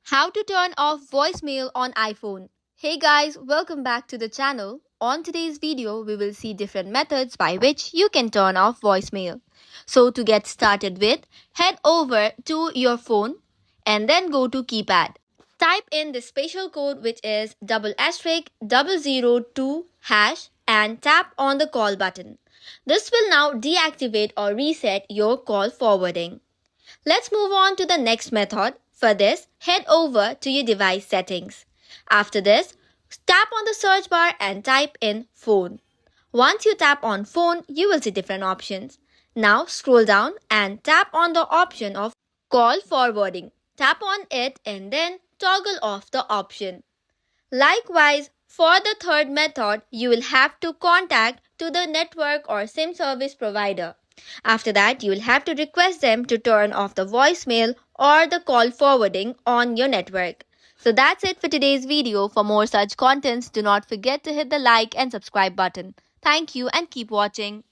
How to turn off voicemail on iPhone. Hey guys, welcome back to the channel. On today's video, we will see different methods by which you can turn off voicemail. So to get started with, head over to your phone and then go to keypad. Type in the special code which is **002# and tap on the call button. This will now deactivate or reset your call forwarding. Let's move on to the next method. For this, head over to your device settings. After this, tap on the search bar and type in phone. Once you tap on phone, you will see different options. Now scroll down and tap on the option of call forwarding. Tap on it and then toggle off the option. Likewise, for the third method, you will have to contact to the network or SIM service provider. After that, you will have to request them to turn off the voicemail or the call forwarding on your network. So that's it for today's video. For more such contents, do not forget to hit the like and subscribe button. Thank you and keep watching.